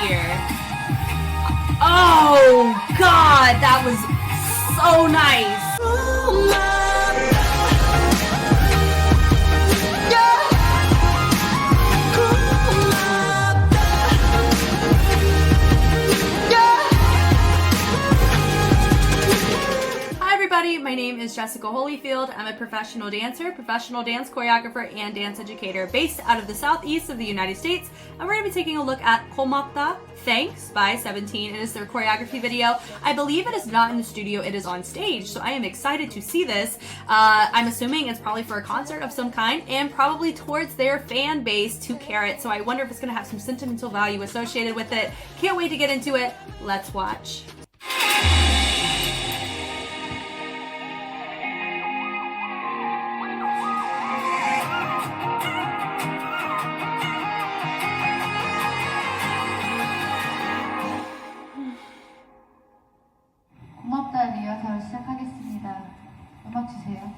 here. Oh God, that was so nice. My name is Jessica Holyfield. I'm a professional dancer, professional dance choreographer, and dance educator based out of the southeast of the United States. And we're going to be taking a look at 고맙다, Thanks by 17. It is their choreography video. I believe it is not in the studio, it is on stage, so I am excited to see this. I'm assuming it's probably for a concert of some kind and probably towards their fan base, 2 Carat, so I wonder if it's going to have some sentimental value associated with it. Can't wait to get into it. Let's watch. 고맙다 리허설 시작하겠습니다. 음악 주세요.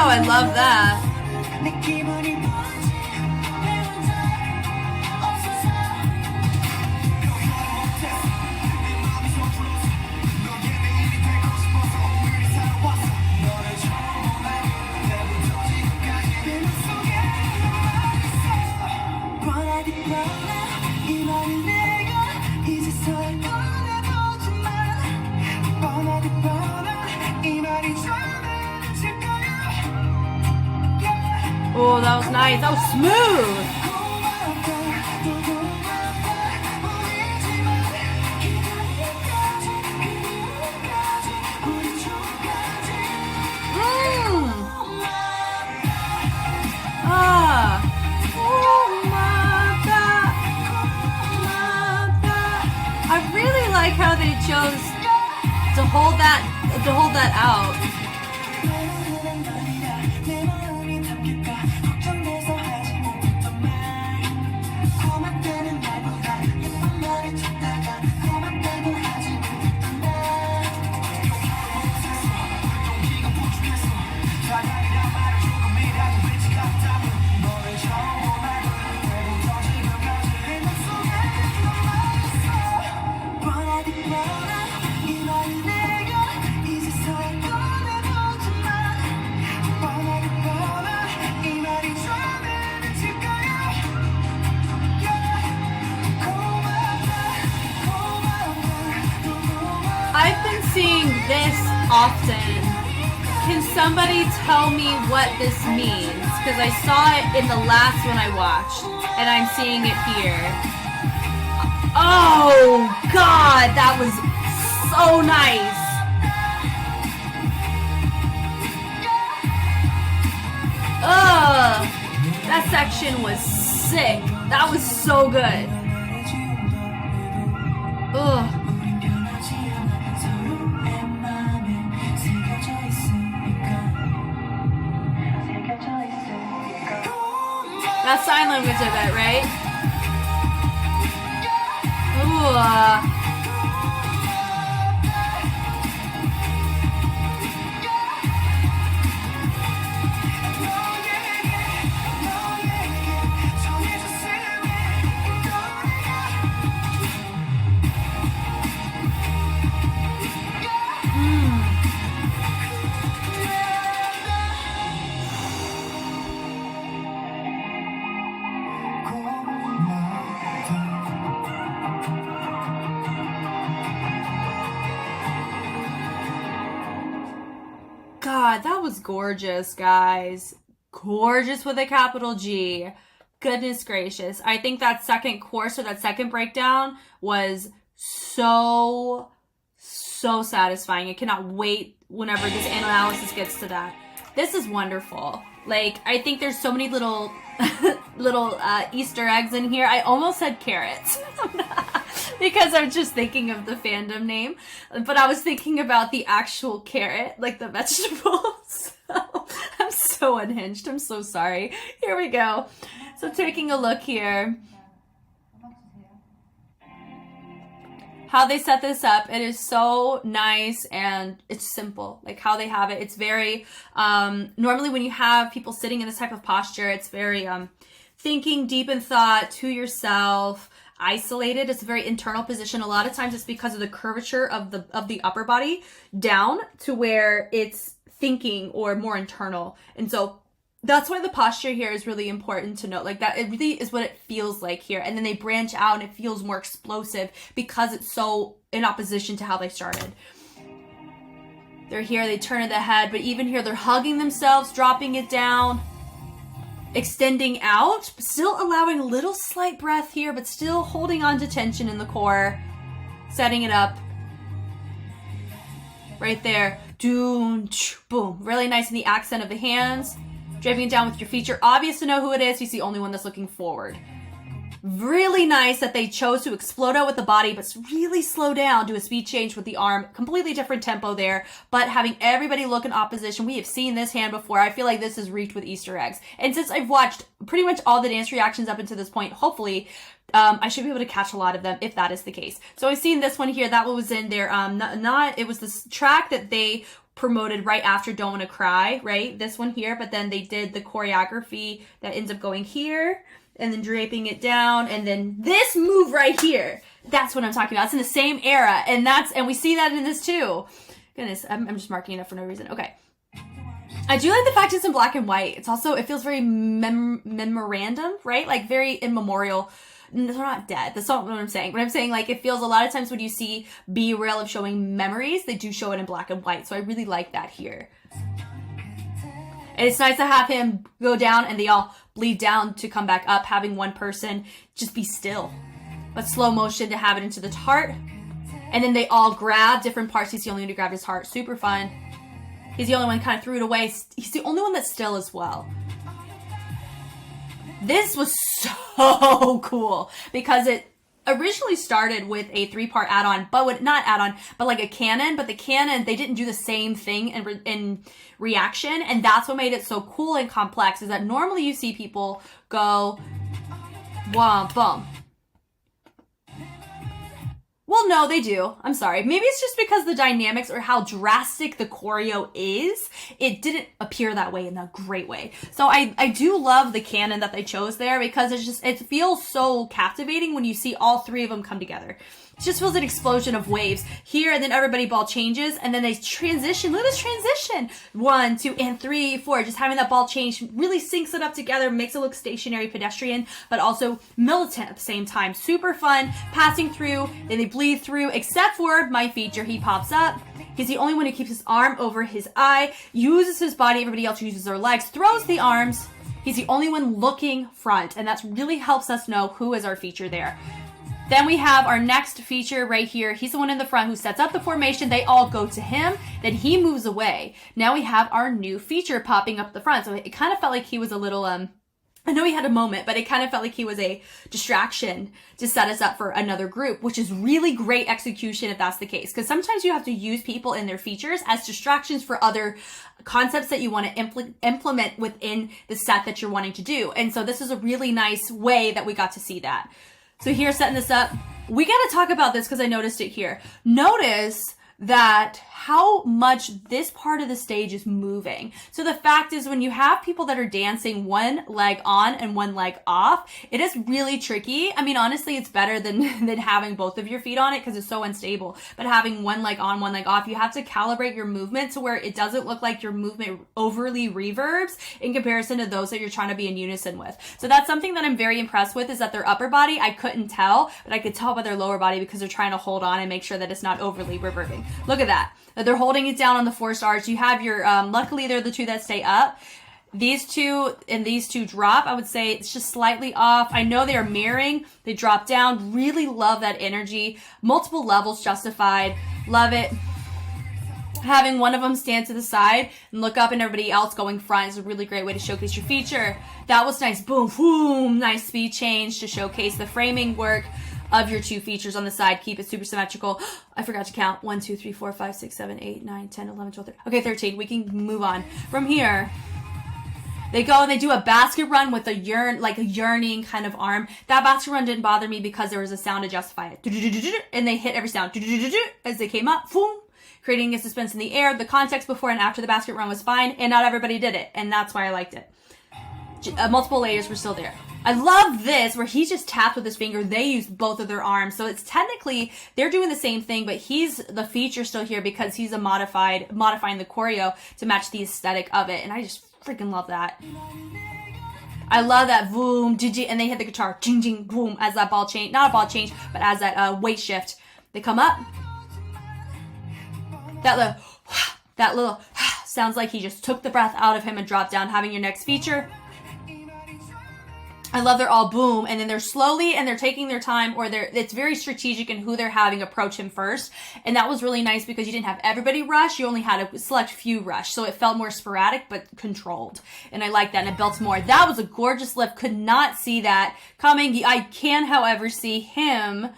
I love that. Oh, that was nice. That was smooth. I really like how they chose to hold that out. I've been seeing this often. Can somebody tell me what this means? Because I saw it in the last one I watched, and I'm seeing it here. Oh God, that was so nice. Ugh, that section was sick. That was so good. Ugh. That's sign language, I bet, right? Ooh. God, that was gorgeous, guys. Gorgeous with a capital G. Goodness gracious. I think that second course or that second breakdown was so satisfying. I cannot wait whenever this analysis gets to that. This is wonderful. Like, I think there's so many little little Easter eggs in here. I almost said carrots because I'm just thinking of the fandom name, but I was thinking about the actual carrot, like the vegetable. So I'm so unhinged. I'm so sorry. Here we go. So taking a look here. How they set this up, it is so nice and it's simple. Like how they have it, it's very, normally when you have people sitting in this type of posture, it's very thinking deep in thought to yourself, isolated. It's a very internal position. A lot of times it's because of the curvature of the upper body down to where it's thinking or more internal. And so that's why the posture here is really important to note. Like that, it really is what it feels like here. And then they branch out and it feels more explosive because it's so in opposition to how they started. They're here, they turn the head, but even here they're hugging themselves, dropping it down, extending out, still allowing a little slight breath here, but still holding on to tension in the core, setting it up. Right there. Doom, boom. Really nice in the accent of the hands. Draping it down with your feature. Obvious to know who it is. He's the only one that's looking forward. Really nice that they chose to explode out with the body, but really slow down, do a speed change with the arm. Completely different tempo there, but having everybody look in opposition. We have seen this hand before. I feel like this is reeked with Easter eggs. And since I've watched pretty much all the dance reactions up until this point, hopefully, I should be able to catch a lot of them if that is the case. So I've seen this one here. That one was in there. It was this track that they promoted right after Don't Wanna Cry, right? This one here, but then they did the choreography that ends up going here and then draping it down, and then this move right here. That's what I'm talking about. It's in the same era, and we see that in this too. Goodness, I'm just marking it up for no reason. Okay. I do like the fact it's in black and white. It's also, it feels very memorandum, right? Like very immemorial. They're not dead. That's not what I'm saying. But I'm saying, like, it feels a lot of times when you see B-reel of showing memories, they do show it in black and white. So I really like that here. And it's nice to have him go down and they all bleed down to come back up, having one person just be still. But slow motion to have it into the heart. And then they all grab different parts. He's the only one who grabbed his heart. Super fun. He's the only one who kind of threw it away. He's the only one that's still as well. This was so cool because it originally started with a 3-part add-on, but not add-on, but like a canon. But the canon, they didn't do the same thing in reaction, and that's what made it so cool and complex. Is that normally you see people go, womp bum. Well, no, they do. I'm sorry. Maybe it's just because the dynamics or how drastic the choreo is, it didn't appear that way in a great way. So I do love the canon that they chose there because it feels so captivating when you see all three of them come together. It just feels an explosion of waves here, and then everybody ball changes, and then they transition. Look at this transition. 1, 2, and 3, 4. Just having that ball change really syncs it up together, makes it look stationary, pedestrian, but also militant at the same time. Super fun, passing through, then they bleed through, except for my feature. He pops up. He's the only one who keeps his arm over his eye, uses his body, everybody else uses their legs, throws the arms. He's the only one looking front, and that really helps us know who is our feature there. Then we have our next feature right here. He's the one in the front who sets up the formation. They all go to him. Then he moves away. Now we have our new feature popping up the front. So it kind of felt like he was a little, I know he had a moment, but it kind of felt like he was a distraction to set us up for another group, which is really great execution if that's the case. Because sometimes you have to use people in their features as distractions for other concepts that you want to implement within the set that you're wanting to do. And so this is a really nice way that we got to see that. So here, setting this up, we got to talk about this because I noticed it here. Notice that how much this part of the stage is moving. So the fact is, when you have people that are dancing one leg on and one leg off, it is really tricky. I mean, honestly, it's better than having both of your feet on it because it's so unstable. But having one leg on, one leg off, you have to calibrate your movement to where it doesn't look like your movement overly reverbs in comparison to those that you're trying to be in unison with. So that's something that I'm very impressed with, is that their upper body, I couldn't tell, but I could tell by their lower body because they're trying to hold on and make sure that it's not overly reverbing. Look at that. They're holding it down on the forced arch. You have your, luckily they're the two that stay up. These two and these two drop. I would say it's just slightly off. I know they are mirroring. They drop down. Really love that energy. Multiple levels justified. Love it. Having one of them stand to the side and look up and everybody else going front is a really great way to showcase your feature. That was nice. Boom, boom. Nice speed change to showcase the framing work of your two features on the side. Keep it super symmetrical. I forgot to count. 1, 2, 3, 4, 5, 6, 7, 8, 9, 10, 11, 12, 13. Okay, 13. We can move on. From here, they go and they do a basket run with a yearning kind of arm. That basket run didn't bother me because there was a sound to justify it. And they hit every sound as they came up. Boom. Creating a suspense in the air. The context before and after the basket run was fine, and not everybody did it, and that's why I liked it. Multiple layers were still there. I love this, where he just tapped with his finger. They used both of their arms, so it's technically, they're doing the same thing, but he's the feature still here because he's modifying the choreo to match the aesthetic of it, and I just freaking love that. I love that boom, and they hit the guitar, jing, jing, boom, as that ball change, not a ball change, but as that weight shift. They come up. That little sounds like he just took the breath out of him and dropped down, having your next feature. I love they're all boom, and then they're slowly and they're taking their time, or it's very strategic in who they're having approach him first. And that was really nice because you didn't have everybody rush, you only had a select few rush. So it felt more sporadic but controlled. And I like that, and it built more. That was a gorgeous lift. Could not see that coming. I can, however, see him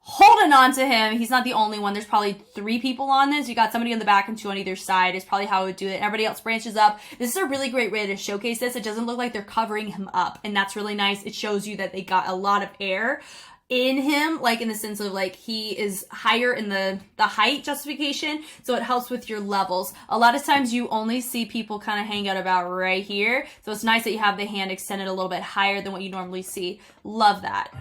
holding on to him. He's not the only one. There's probably 3 people on this. You got somebody on the back and 2 on either side is probably how I would do it. Everybody else branches up. This is a really great way to showcase this. It doesn't look like they're covering him up, and that's really nice. It shows you that they got a lot of air in him, like in the sense of like he is higher in the height justification, so it helps with your levels. A lot of times you only see people kind of hang out about right here, so it's nice that you have the hand extended a little bit higher than what you normally see. Love that.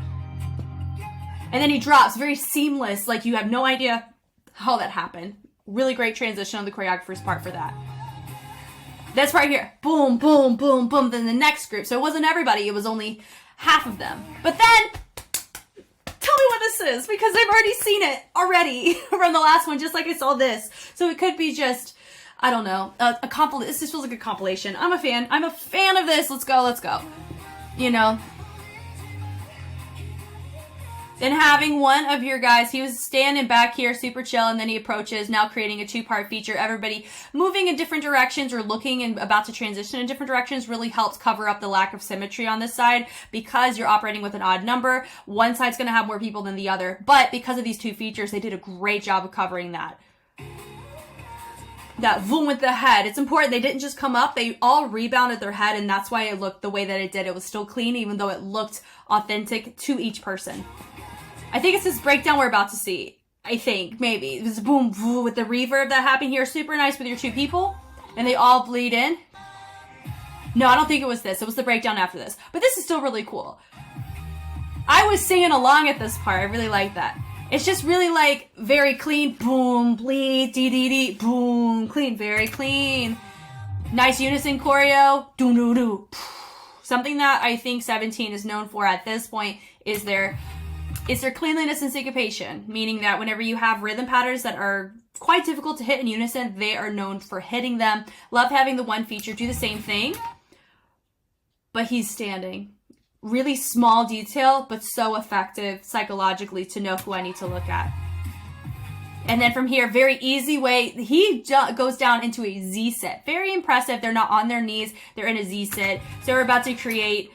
And then he drops, very seamless, like you have no idea how that happened. Really great transition on the choreographer's part for that. This right here, boom, boom, boom, boom. Then the next group, so it wasn't everybody, it was only half of them. But then, tell me what this is, because I've already seen it already from the last one, just like I saw this. So it could be just, I don't know, a compilation. This just feels like a compilation. I'm a fan of this. Let's go. You know. Then having one of your guys, he was standing back here, super chill, and then he approaches, now creating a 2-part feature. Everybody moving in different directions or looking and about to transition in different directions really helps cover up the lack of symmetry on this side because you're operating with an odd number. One side's going to have more people than the other, but because of these 2 features, they did a great job of covering that. That boom with the head. It's important. They didn't just come up. They all rebounded their head, and that's why it looked the way that it did. It was still clean, even though it looked authentic to each person. I think it's this breakdown we're about to see. I think, maybe. It was boom, boom, with the reverb that happened here. Super nice with your 2 people. And they all bleed in. No, I don't think it was this. It was the breakdown after this. But this is still really cool. I was singing along at this part. I really like that. It's just really like very clean. Boom, bleed, dee, boom, clean, very clean. Nice unison choreo. Do. Something that I think 17 is known for at this point is their cleanliness and syncopation, meaning that whenever you have rhythm patterns that are quite difficult to hit in unison, they are known for hitting them. Love having the one feature do the same thing, but he's standing. Really small detail, but so effective psychologically to know who I need to look at. And then from here, very easy way, he goes down into a Z sit. Very impressive. They're not on their knees. They're in a Z sit. So we're about to create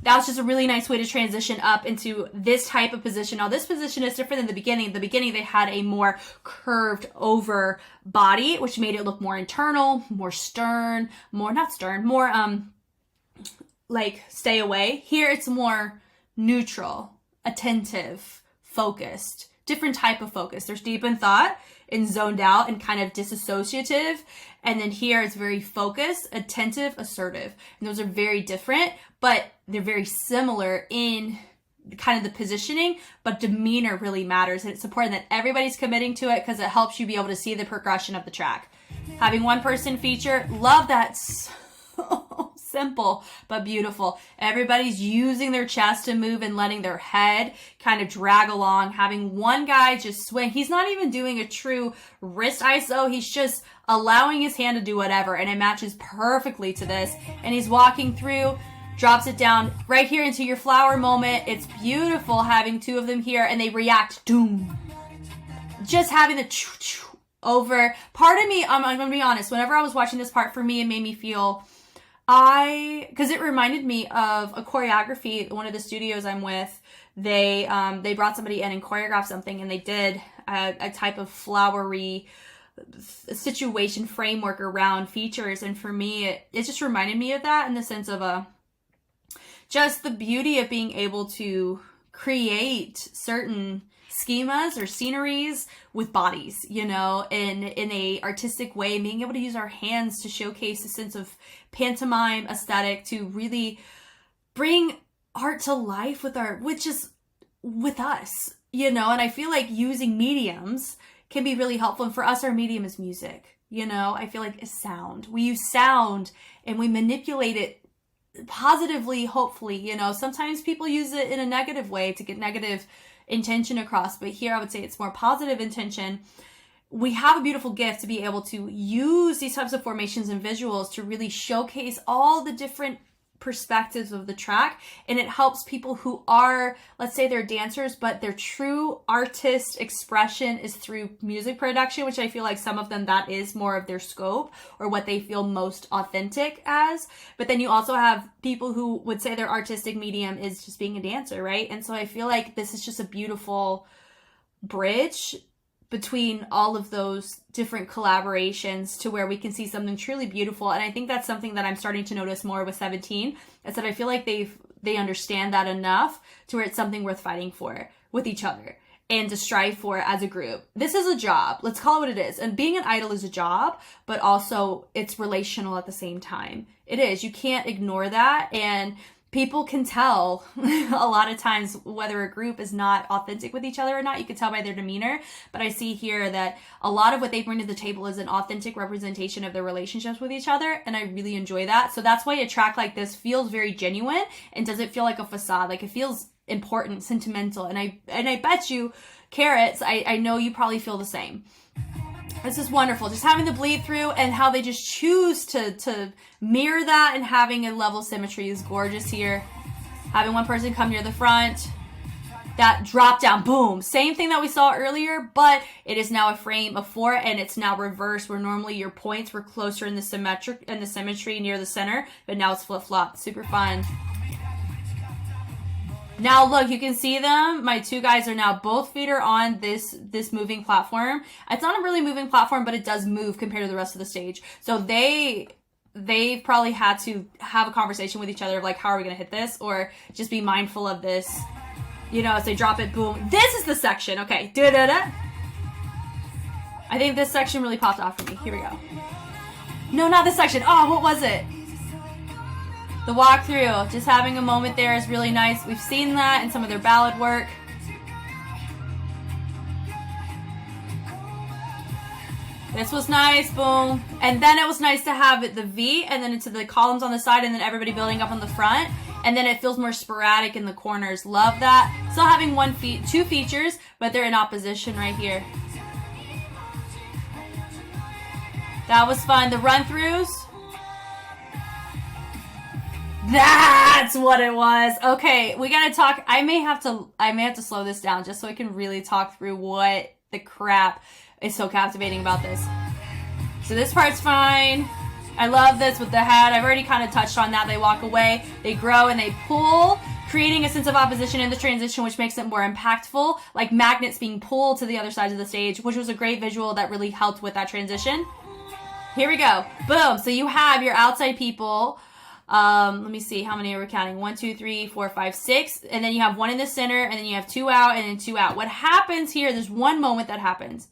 that was just a really nice way to transition up into this type of position. Now, this position is different than the beginning. In the beginning, they had a more curved over body, which made it look more internal, more stern, more like stay away. Here, it's more neutral, attentive, focused, different type of focus. There's deep in thought and zoned out and kind of disassociative. And then here it's very focused, attentive, assertive. And those are very different, but they're very similar in kind of the positioning, but demeanor really matters. And it's important that everybody's committing to it because it helps you be able to see the progression of the track. Having one person feature, love that. So simple, but beautiful. Everybody's using their chest to move and letting their head kind of drag along. Having one guy just swing. He's not even doing a true wrist ISO. He's just allowing his hand to do whatever, and it matches perfectly to this. And he's walking through, drops it down right here into your flower moment. It's beautiful having 2 of them here, and they react. Doom. Just having the over. Part of me, I'm gonna be honest, whenever I was watching this part, for me, it made me feel, because it reminded me of a choreography. One of the studios I'm with, they brought somebody in and choreographed something, and they did a type of flowery situation framework around features. And for me, it just reminded me of that, in the sense of just the beauty of being able to create certain schemas or sceneries with bodies, you know, in a artistic way, being able to use our hands to showcase a sense of pantomime aesthetic, to really bring art to life with us, you know. And I feel like using mediums can be really helpful. And for us, our medium is music, you know. I feel like it's sound. We use sound and we manipulate it positively, hopefully, you know. Sometimes people use it in a negative way to get negative intention across, but here I would say it's more positive intention. We have a beautiful gift to be able to use these types of formations and visuals to really showcase all the different perspectives of the track, and it helps people who are, let's say they're dancers, but their true artist expression is through music production, which I feel like some of them, that is more of their scope or what they feel most authentic as. But then you also have people who would say their artistic medium is just being a dancer, right? And so I feel like this is just a beautiful bridge between all of those different collaborations to where we can see something truly beautiful. And I think that's something that I'm starting to notice more with 17, is that I feel like they understand that enough to where it's something worth fighting for with each other and to strive for as a group. This is a job. Let's call it what it is. And being an idol is a job, but also it's relational at the same time. It is. You can't ignore that. And people can tell a lot of times whether a group is not authentic with each other or not. You can tell by their demeanor. But I see here that a lot of what they bring to the table is an authentic representation of their relationships with each other. And I really enjoy that. So that's why a track like this feels very genuine and doesn't feel like a facade. Like, it feels important, sentimental. And I bet you, Carrots, I know you probably feel the same. This is wonderful. Just having the bleed through and how they just choose to mirror that, and having a level symmetry is gorgeous here. Having one person come near the front. That drop down, boom. Same thing that we saw earlier, but it is now a frame of 4, and it's now reversed, where normally your points were closer in the symmetry near the center, but now it's flip-flop. Super fun. Now look, you can see them. My two guys are now, both feet are on this moving platform. It's not a really moving platform, but it does move compared to the rest of the stage. So they probably had to have a conversation with each other of like, how are we going to hit this? Or just be mindful of this, you know, as they drop it, boom. This is the section. Okay. Da-da-da. I think this section really popped off for me. Here we go. No, not this section. Oh, what was it? The walkthrough, just having a moment there is really nice. We've seen that in some of their ballad work. This was nice, boom. And then it was nice to have it the V, and then into the columns on the side, and then everybody building up on the front. And then it feels more sporadic in the corners. Love that. Still having two features, but they're in opposition right here. That was fun. The run-throughs. That's what it was. Okay, we gotta talk. I may have to slow this down just so I can really talk through what the crap is so captivating about this. So this part's fine. I love this with the head. I've already kind of touched on that. They walk away, they grow, and they pull, creating a sense of opposition in the transition, which makes it more impactful, like magnets being pulled to the other side of the stage, which was a great visual that really helped with that transition. Here we go. Boom. So you have your outside people. Let me see, how many are we counting? 1, 2, 3, 4, 5, 6. And then you have one in the center, and then you have 2 out, and then 2 out. What happens here, there's one moment that happens.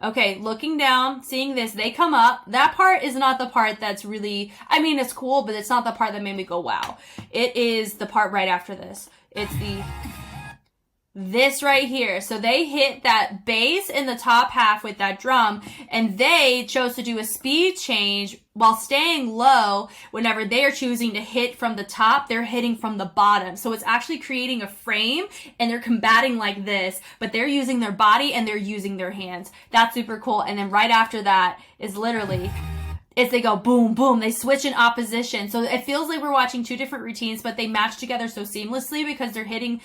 Okay, looking down, seeing this, they come up. That part is not the part that's really, I mean, it's cool, but it's not the part that made me go, wow. It is the part right after this. It's this right here. So they hit that bass in the top half with that drum, and they chose to do a speed change while staying low. Whenever they are choosing to hit from the top, they're hitting from the bottom. So it's actually creating a frame, and they're combating like this, but they're using their body and they're using their hands. That's super cool. And then right after that is literally, is they go boom, boom. They switch in opposition. So it feels like we're watching two different routines, but they match together so seamlessly because they're hitting,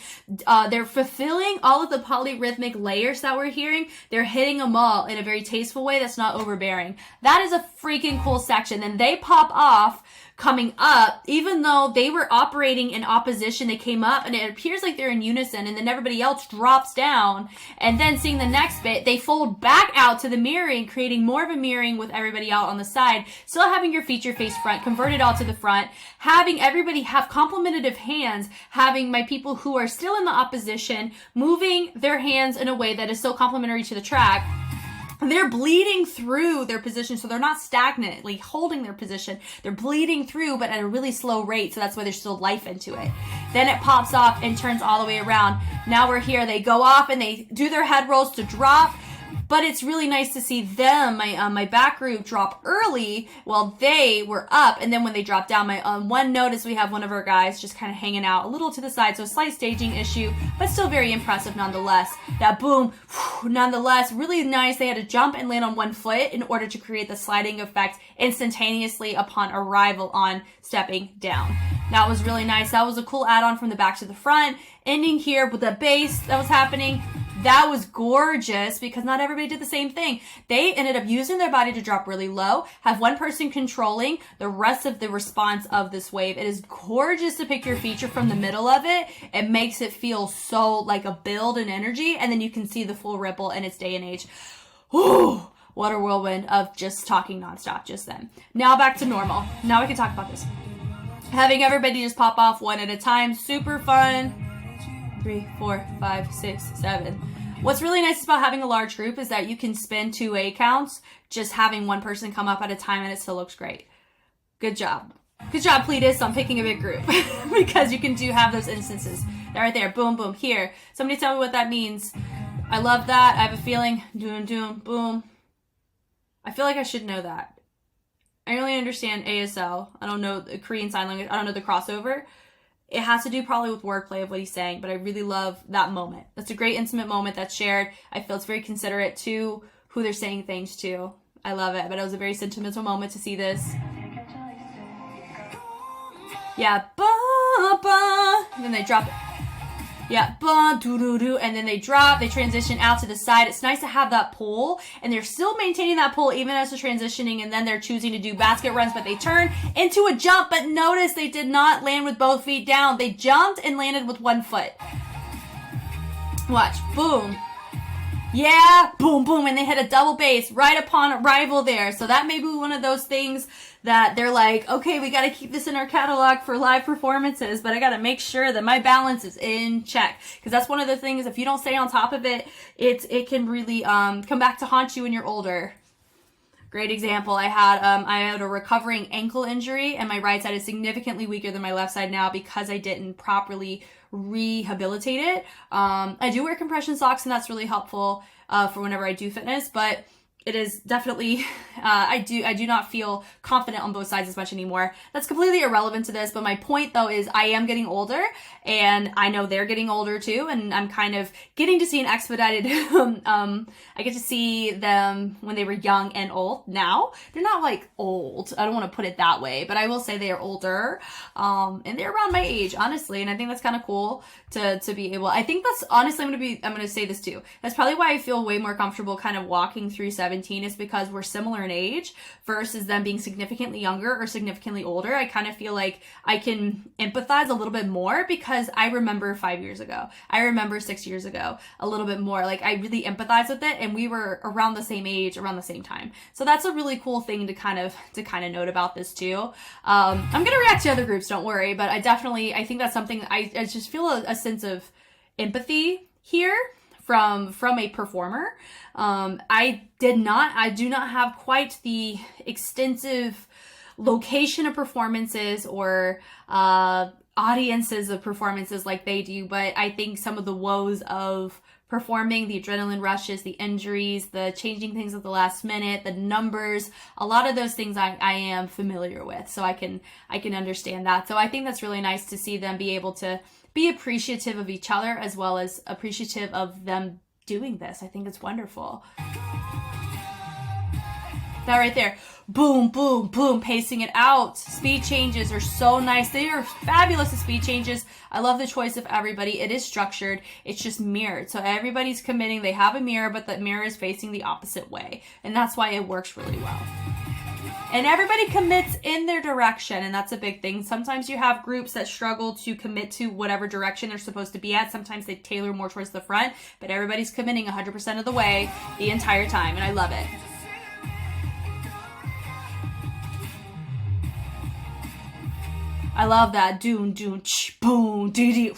they're fulfilling all of the polyrhythmic layers that we're hearing. They're hitting them all in a very tasteful way that's not overbearing. That is a freaking cool section. And they pop off coming up, even though they were operating in opposition, they came up and it appears like they're in unison, and then everybody else drops down, and then seeing the next bit, they fold back out to the mirroring, creating more of a mirroring with everybody out on the side, still having your feature face front, converted all to the front, having everybody have complementative hands, having my people who are still in the opposition, moving their hands in a way that is so complementary to the track. They're bleeding through their position, so they're not stagnantly holding their position. They're bleeding through, but at a really slow rate, so that's why there's still life into it. Then it pops off and turns all the way around. Now we're here. They go off and they do their head rolls to drop, but it's really nice to see them, my back group, drop early while they were up, and then when they drop down, my one notice we have one of our guys just kind of hanging out a little to the side, so a slight staging issue, but still very impressive nonetheless. That boom, nonetheless, really nice. They had to jump and land on one foot in order to create the sliding effect instantaneously upon arrival on stepping down. That was really nice. That was a cool add-on from the back to the front. Ending here with the bass that was happening. That was gorgeous because not everybody did the same thing. They ended up using their body to drop really low, have one person controlling the rest of the response of this wave. It is gorgeous to pick your feature from the middle of it. It makes it feel so like a build in energy, and then you can see the full ripple in its day and age. Ooh, what a whirlwind of just talking nonstop just then. Now back to normal. Now we can talk about this. Having everybody just pop off one at a time, super fun. 3, 4, 5, 6, 7. What's really nice about having a large group is that you can spin 2A counts, just having one person come up at a time, and it still looks great. Good job. Good job, Cletus, on picking a big group because you can have those instances. They're right there. Boom, boom. Here. Somebody tell me what that means. I love that. I have a feeling. Doom, doom, boom. I feel like I should know that. I only understand ASL. I don't know the Korean Sign Language. I don't know the crossover. It has to do probably with wordplay of what he's saying, but I really love that moment. That's a great intimate moment that's shared. I feel it's very considerate to who they're saying things to. I love it, but it was a very sentimental moment to see this. Yeah, ba, ba. And then they drop it. Yeah, ba, doo, doo, doo. And then they drop, they transition out to the side. It's nice to have that pull, and they're still maintaining that pull even as they're transitioning, and then they're choosing to do basket runs, but they turn into a jump, but notice they did not land with both feet down. They jumped and landed with one foot. Watch, boom. Yeah, boom, boom, and they hit a double bass right upon arrival there. So that may be one of those things that they're like, okay, we got to keep this in our catalog for live performances, but I got to make sure that my balance is in check. Because that's one of the things, if you don't stay on top of it, it can really come back to haunt you when you're older. Great example. I had a recovering ankle injury, and my right side is significantly weaker than my left side now because I didn't properly rehabilitate it. I do wear compression socks, and that's really helpful for whenever I do fitness, but it is definitely, I do not feel confident on both sides as much anymore. That's completely irrelevant to this, but my point though is I am getting older, and I know they're getting older too, and I'm kind of getting to see an expedited, I get to see them when they were young and old now. They're not like old, I don't want to put it that way, but I will say they are older, and they're around my age, honestly, and I think that's kind of cool to be able, I think that's, honestly, I'm going to say this too. That's probably why I feel way more comfortable kind of walking through 17 is because we're similar in age versus them being significantly younger or significantly older. I kind of feel like I can empathize a little bit more because I remember 5 years ago. I remember 6 years ago a little bit more. Like I really empathize with it, and we were around the same age, around the same time. So that's a really cool thing to kind of note about this too. I'm going to react to other groups, don't worry, but I think that's something I just feel a sense of empathy here from a performer. I do not have quite the extensive location of performances or audiences of performances like they do, but I think some of the woes of performing, the adrenaline rushes, the injuries, the changing things at the last minute, the numbers, a lot of those things I am familiar with, so I can understand that. So I think that's really nice to see them be able to be appreciative of each other as well as appreciative of them doing this. I think it's wonderful. That right there. Boom, boom, boom, pacing it out. Speed changes are so nice. They are fabulous, the speed changes. I love the choice of everybody. It is structured. It's just mirrored. So everybody's committing. They have a mirror, but the mirror is facing the opposite way. And that's why it works really well. And everybody commits in their direction, and that's a big thing. Sometimes you have groups that struggle to commit to whatever direction they're supposed to be at. Sometimes they tailor more towards the front, but everybody's committing 100% of the way the entire time, and I love it. I love that. Doon, doon, ch, boom, dee, dee.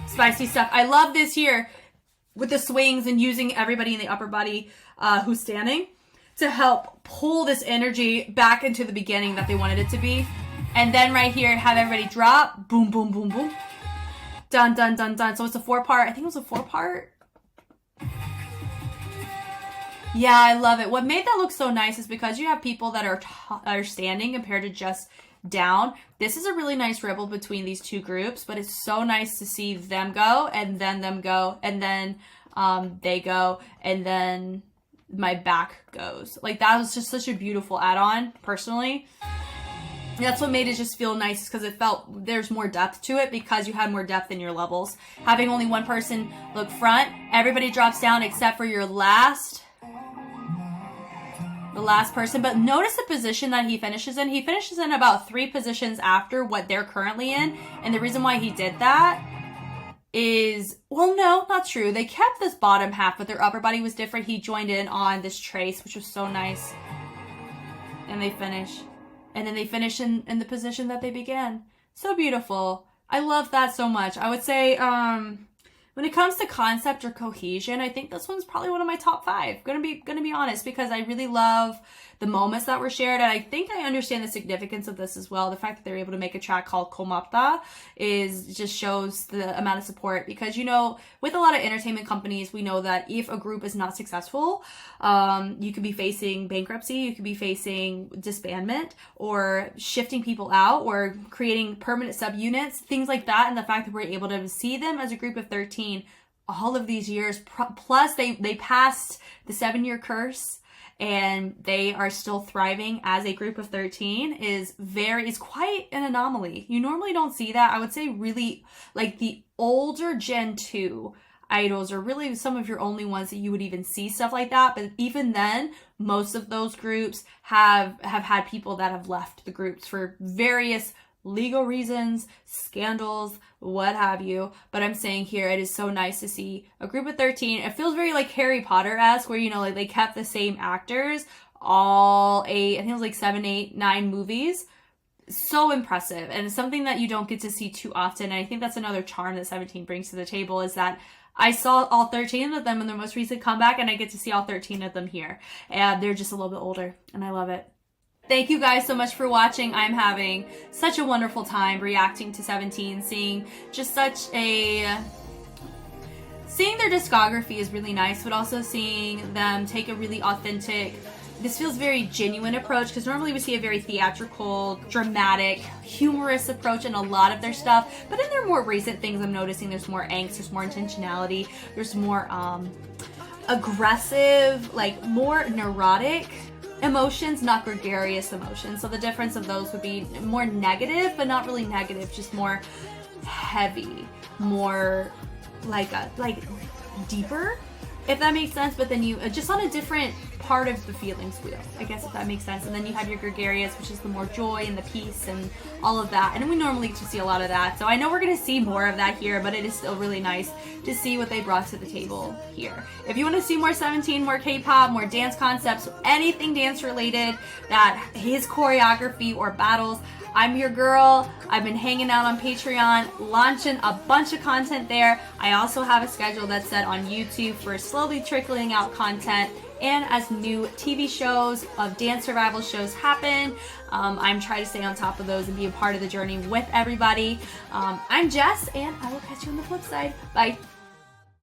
Spicy stuff. I love this here with the swings and using everybody in the upper body who's standing to help pull this energy back into the beginning that they wanted it to be. And then right here, have everybody drop. Boom, boom, boom, boom. Dun, dun, dun, dun. So it's a 4-part. I think it was a 4-part. Yeah, I love it. What made that look so nice is because you have people that are standing compared to just down. This is a really nice ripple between these two groups, but it's so nice to see them go and then them go and then they go and then my back goes. Like, that was just such a beautiful add-on, personally. That's what made it just feel nice, because it felt there's more depth to it because you had more depth in your levels. Having only one person look front, everybody drops down except for the last person. But notice the position that he finishes in. He finishes in about 3 positions after what they're currently in. And the reason why he did that is, well, no, not true. They kept this bottom half, but their upper body was different. He joined in on this trace, which was so nice. And they finish. And then they finish in the position that they began. So beautiful. I love that so much. I would say, when it comes to concept or cohesion, I think this one's probably one of my top 5. Gonna be honest, because I really love the moments that were shared, and I think I understand the significance of this as well. The fact that they're able to make a track called Komapta just shows the amount of support, because, you know, with a lot of entertainment companies, we know that if a group is not successful, you could be facing bankruptcy, you could be facing disbandment, or shifting people out, or creating permanent subunits, things like that. And the fact that we're able to see them as a group of 13 all of these years, plus they passed the 7-year curse, and they are still thriving as a group of 13 is quite an anomaly. You normally don't see that. I would say really, like, the older Gen 2 idols are really some of your only ones that you would even see stuff like that. But even then, most of those groups have had people that have left the groups for various legal reasons, scandals, what have you. But I'm saying here, it is so nice to see a group of 13. It feels very like Harry Potter-esque, where, you know, like they kept the same actors all 8, I think it was like 7, 8, 9 movies. So impressive, and it's something that you don't get to see too often. And I think that's another charm that 17 brings to the table, is that I saw all 13 of them in their most recent comeback, and I get to see all 13 of them here. And they're just a little bit older, and I love it. Thank you guys so much for watching. I'm having such a wonderful time reacting to 17, seeing their discography is really nice, but also seeing them take a really authentic, this feels very genuine approach, because normally we see a very theatrical, dramatic, humorous approach in a lot of their stuff, but in their more recent things, I'm noticing there's more angst, there's more intentionality, there's more aggressive, like more neurotic emotions, not gregarious emotions. So the difference of those would be more negative, but not really negative, just more heavy, more like deeper, if that makes sense. But then you just on a different part of the feelings wheel, I guess, if that makes sense. And then you have your gregarious, which is the more joy and the peace and all of that. And we normally get to see a lot of that. So I know we're going to see more of that here, but it is still really nice to see what they brought to the table here. If you want to see more 17, more K-pop, more dance concepts, anything dance related, that his choreography or battles, I'm your girl. I've been hanging out on Patreon, launching a bunch of content there. I also have a schedule that's set on YouTube for slowly trickling out content. And as new TV shows of dance survival shows happen, I'm trying to stay on top of those and be a part of the journey with everybody. I'm Jess, and I will catch you on the flip side. Bye.